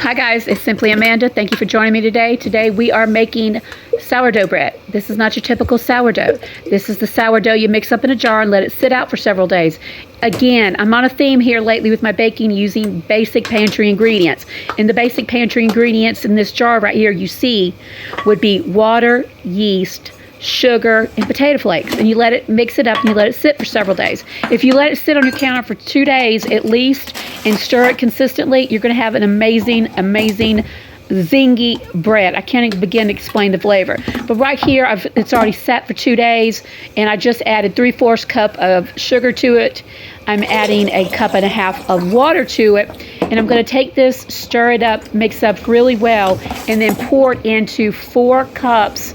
Hi guys, it's Simply Amanda. Thank you for joining me today. Today we are making sourdough bread. This is not your typical sourdough. This is the sourdough you mix up in a jar and let it sit out for several days. Again, I'm on a theme here lately with my baking using basic pantry ingredients. And the basic pantry ingredients in this jar right here you see would be water, yeast, sugar, and potato flakes, and you let it mix it up and you let it sit for several days. If you let it sit on your counter for 2 days at least and stir it consistently, you're going to have an amazing zingy bread. I can't even begin to explain the flavor. But right here, it's already sat for 2 days, and I just added 3/4 cup of sugar to it. I'm adding 1.5 cups of water to it, and I'm going to take this, stir it up, mix up really well, and then pour it into 4 cups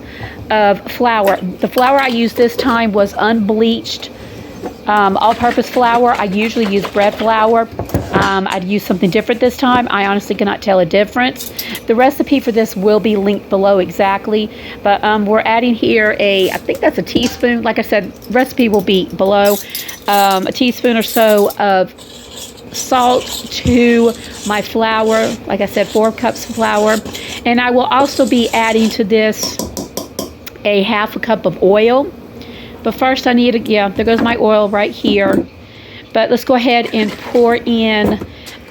of flour. The flour I used this time was unbleached all-purpose flour. I usually use bread flour. I'd use something different this time. I honestly cannot tell a difference. The recipe for this will be linked below exactly, but we're adding here I think that's a teaspoon. Like I said, recipe will be below. A teaspoon or so of salt to my flour. Like I said, 4 cups of flour. And I will also be adding to this 1/2 cup of oil. But first I need there goes my oil right here. But let's go ahead and pour in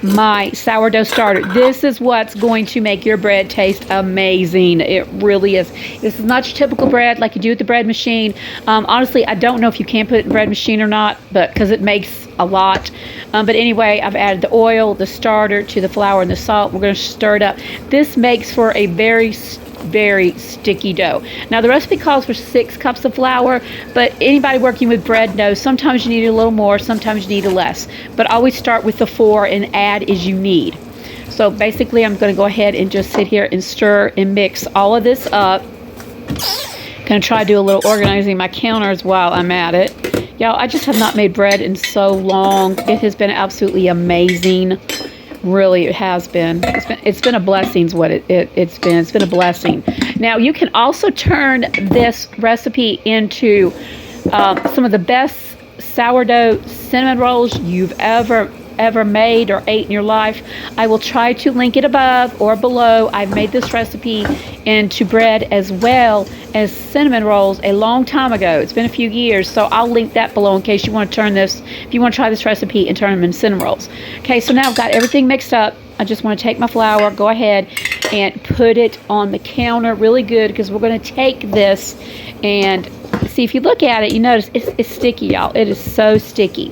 my sourdough starter. This is what's going to make your bread taste amazing. It really is. This is not your typical bread like you do with the bread machine. Honestly, I don't know if you can put it in the bread machine or not, but because it makes a lot. But anyway, I've added the oil, the starter to the flour and the salt. We're going to stir it up. This makes for a very sticky dough. Now the recipe calls for 6 cups of flour, but anybody working with bread knows sometimes you need a little more, sometimes you need a less. But always start with the 4 and add as you need. So basically I'm going to go ahead and just sit here and stir and mix all of this up. Going to try to do a little organizing my counters while I'm at it. Y'all, I just have not made bread in so long. It has been absolutely amazing. Really, it has been. It's been a blessing. Is what it's been. It's been a blessing. Now you can also turn this recipe into some of the best sourdough cinnamon rolls you've ever made or ate in your life. I will try to link it above or below. I've made this recipe into bread as well as cinnamon rolls a long time ago. It's been a few years, so I'll link that below in case you want to turn this, if you want to try this recipe and turn them into cinnamon rolls. Okay, so now I've got everything mixed up. I just want to take my flour, go ahead and put it on the counter really good, because we're going to take this and see, if you look at it, you notice it's sticky, y'all. It is so sticky.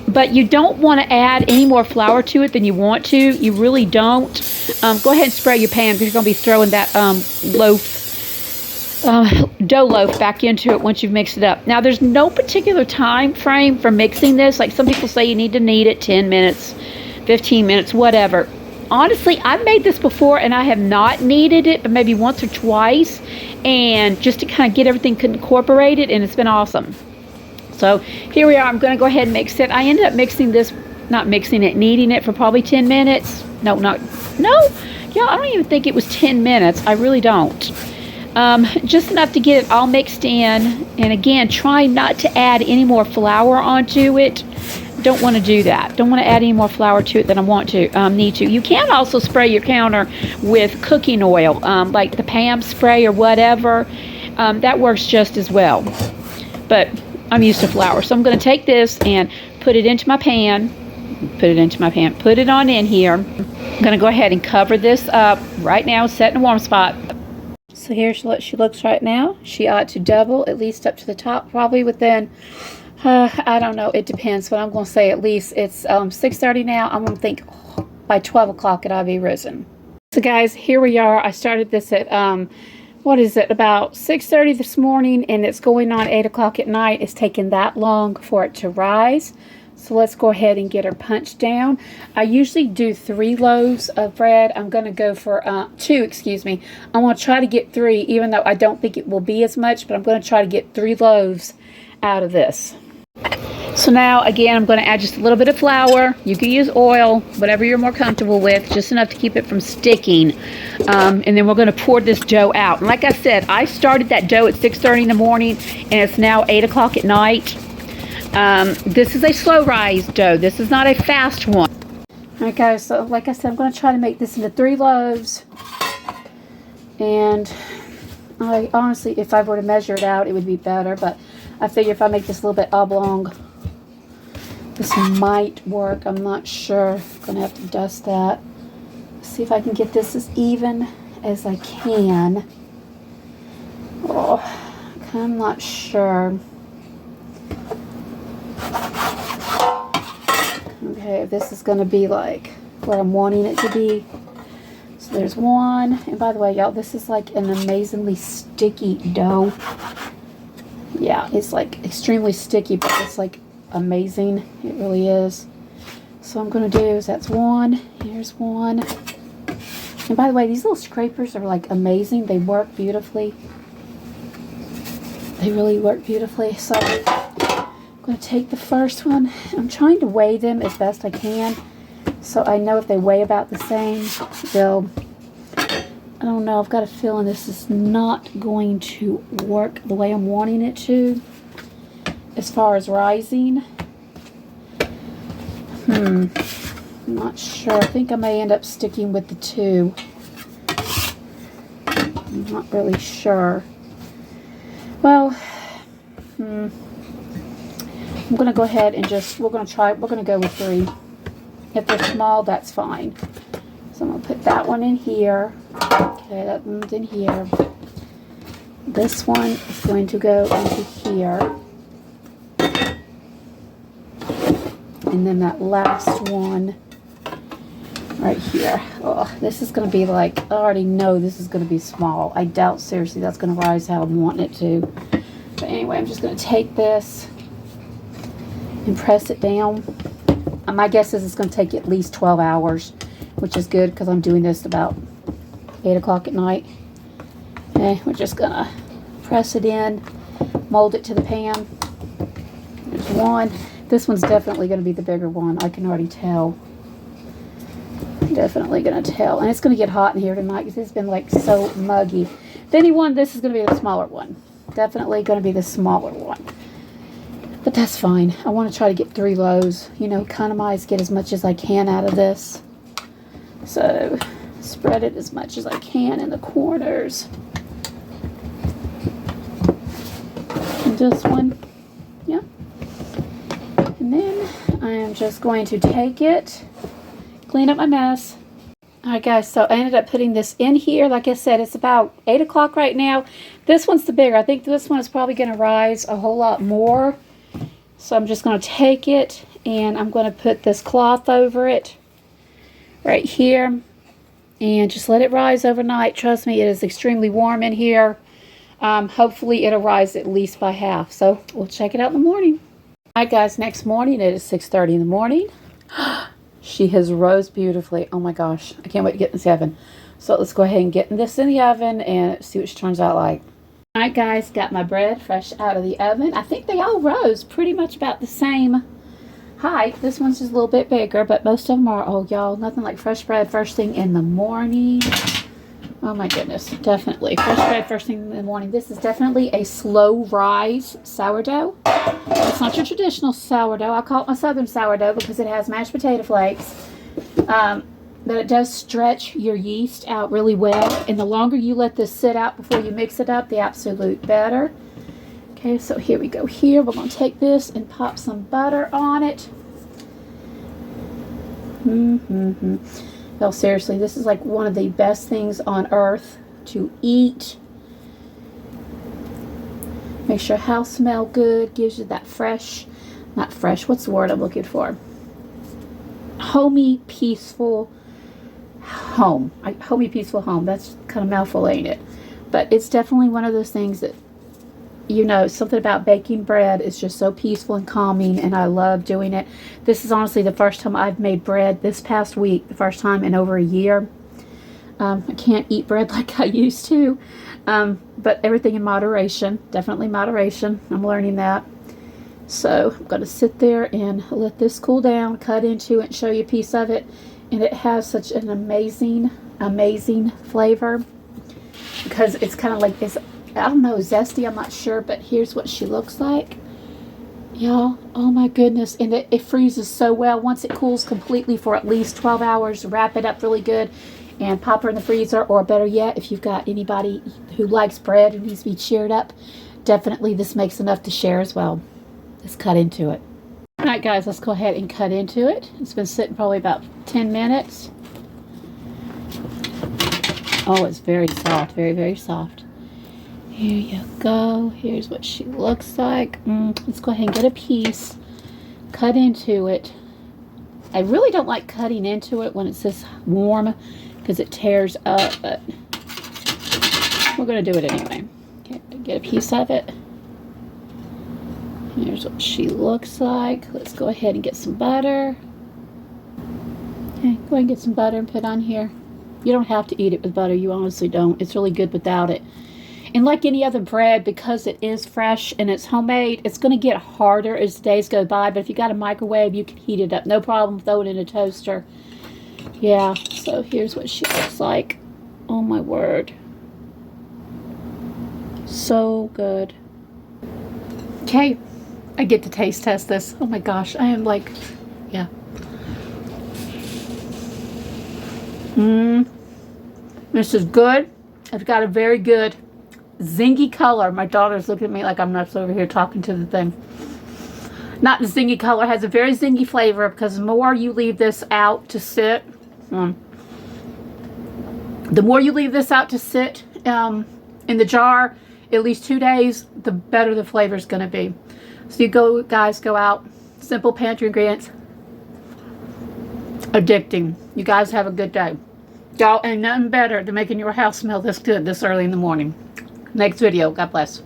But you don't want to add any more flour to it than you want to. You really don't. Go ahead and spray your pan, because you're going to be throwing that dough loaf back into it once you've mixed it up. Now, there's no particular time frame for mixing this. Like some people say you need to knead it 10 minutes, 15 minutes, whatever. Honestly, I've made this before and I have not kneaded it, but maybe once or twice, and just to kind of get everything incorporated, and it's been awesome. So here we are. I'm going to go ahead and mix it. I ended up kneading it for probably 10 minutes. No, yeah, I don't even think it was 10 minutes. I really don't. Just enough to get it all mixed in. And again, try not to add any more flour onto it. Don't want to do that. Don't want to add any more flour to it than I need to. You can also spray your counter with cooking oil, like the Pam spray or whatever. That works just as well. But I'm used to flour, so I'm going to take this and put it into my pan. Put it on in here. I'm going to go ahead and cover this up right now, set in a warm spot. So here's what she looks right now. She ought to double at least up to the top, probably within I don't know, it depends, but I'm going to say at least it's 6:30 now. I'm going to think by 12 o'clock it ought to be risen. So guys, here we are. I started this at what is it, about 6:30 this morning, and it's going on 8 o'clock at night. It's taken that long for it to rise. So let's go ahead and get her punched down. I usually do 3 loaves of bread. I'm going to go for 2, excuse me. I want to try to get 3, even though I don't think it will be as much, but I'm going to try to get 3 loaves out of this. So now, again, I'm going to add just a little bit of flour. You can use oil, whatever you're more comfortable with, just enough to keep it from sticking. And then we're going to pour this dough out. And like I said, I started that dough at 6:30 in the morning, and it's now 8 o'clock at night. This is a slow rise dough. This is not a fast one. Alright guys, so like I said, I'm going to try to make this into 3 loaves. And I honestly, if I were to measure it out, it would be better. But I figure if I make this a little bit oblong, this might work. I'm not sure. I'm going to have to dust that. See if I can get this as even as I can. Oh, I'm not sure. Okay, if this is going to be like what I'm wanting it to be. So there's one. And by the way, y'all, this is like an amazingly sticky dough. Yeah, it's like extremely sticky, but it's like amazing. It really is. So what I'm going to do is that's one. Here's one. And by the way, these little scrapers are like amazing. They work beautifully. They really work beautifully. So I'm going to take the first one. I'm trying to weigh them as best I can. So I know if they weigh about the same, they'll, I don't know, I've got a feeling this is not going to work the way I'm wanting it to as far as rising. I'm not sure. I think I may end up sticking with the 2. I'm not really sure. Well, I'm going to go ahead and just, we're going to go with 3. If they're small, that's fine. So I'm going to put that one in here. Okay, that one's in here. This one is going to go into here. And then that last one right here. Oh, this is going to be like, I already know this is going to be small. I doubt seriously that's going to rise how I'm wanting it to. But anyway, I'm just going to take this and press it down. My guess is it's going to take at least 12 hours, which is good because I'm doing this about 8 o'clock at night. Okay, we're just going to press it in, mold it to the pan. There's one. This one's definitely going to be the bigger one. I can already tell. Definitely going to tell. And it's going to get hot in here tonight because it's been like so muggy. If anyone, this is going to be the smaller one. Definitely going to be the smaller one. But that's fine. I want to try to get 3 loaves. You know, economize, get as much as I can out of this. So, spread it as much as I can in the corners. And this one. Yeah. And then I am just going to take it, clean up my mess. Alright guys, so I ended up putting this in here. Like I said, it's about 8 o'clock right now. This one's the bigger. I think this one is probably going to rise a whole lot more. So I'm just going to take it and I'm going to put this cloth over it right here and just let it rise overnight. Trust me, it is extremely warm in here. Hopefully it'll rise at least by half. So we'll check it out in the morning. Alright guys, next morning it is 6:30 in the morning. She has rose beautifully. Oh my gosh, I can't wait to get in this oven. So let's go ahead and get this in the oven and see what she turns out like. Alright guys, got my bread fresh out of the oven. I think they all rose pretty much about the same height. This one's just a little bit bigger, but most of them are, oh y'all, nothing like fresh bread first thing in the morning. Oh my goodness, definitely. Fresh bread first thing in the morning. This is definitely a slow rise sourdough. It's not your traditional sourdough. I call it my southern sourdough because it has mashed potato flakes. But it does stretch your yeast out really well. And the longer you let this sit out before you mix it up, the absolute better. Okay, so here we go. Here, we're going to take this and pop some butter on it. Well, seriously, this is like one of the best things on earth to eat. Makes your house smell good. Gives you that fresh, not fresh, what's the word I'm looking for? Homey, peaceful home. Homey, peaceful home. That's kind of mouthful, ain't it? But it's definitely one of those things that, you know, something about baking bread is just so peaceful and calming, and I love doing it. This is honestly the first time I've made bread this past week, the first time in over a year. I can't eat bread like I used to, but everything in moderation, definitely moderation. I'm learning that. So I'm going to sit there and let this cool down, cut into it, and show you a piece of it. And it has such an amazing, amazing flavor because it's kind of like this, I don't know, zesty, I'm not sure, but here's what she looks like. Y'all, oh my goodness. And it freezes so well. Once it cools completely for at least 12 hours, wrap it up really good and pop her in the freezer. Or better yet, if you've got anybody who likes bread and needs to be cheered up, definitely this makes enough to share as well. Let's cut into it. All right, guys, let's go ahead and cut into it. It's been sitting probably about 10 minutes. Oh, it's very soft, very, very soft. Here you go. Here's what she looks like. Let's go ahead and get a piece. Cut into it. I really don't like cutting into it when it's this warm because it tears up, but we're going to do it anyway. Okay, get a piece of it. Here's what she looks like. Let's go ahead and get some butter. Okay, go ahead and get some butter and put on here. You don't have to eat it with butter. You honestly don't. It's really good without it. And like any other bread, because it is fresh and it's homemade, it's going to get harder as the days go by. But if you got a microwave, you can heat it up. No problem. Throw it in a toaster. Yeah, so here's what she looks like. Oh my word. So good. Okay, I get to taste test this. Oh my gosh, I am like, yeah. This is good. It's got a very good zingy color. My daughter's looking at me like I'm nuts over here talking to the thing. Not the zingy color. It has a very zingy flavor because the more you leave this out to sit, the more you leave this out to sit in the jar, at least 2 days, the better the flavor is going to be. So you guys go out. Simple pantry ingredients. Addicting. You guys have a good day. Y'all, ain't nothing better than making your house smell this good this early in the morning. Next video. God bless.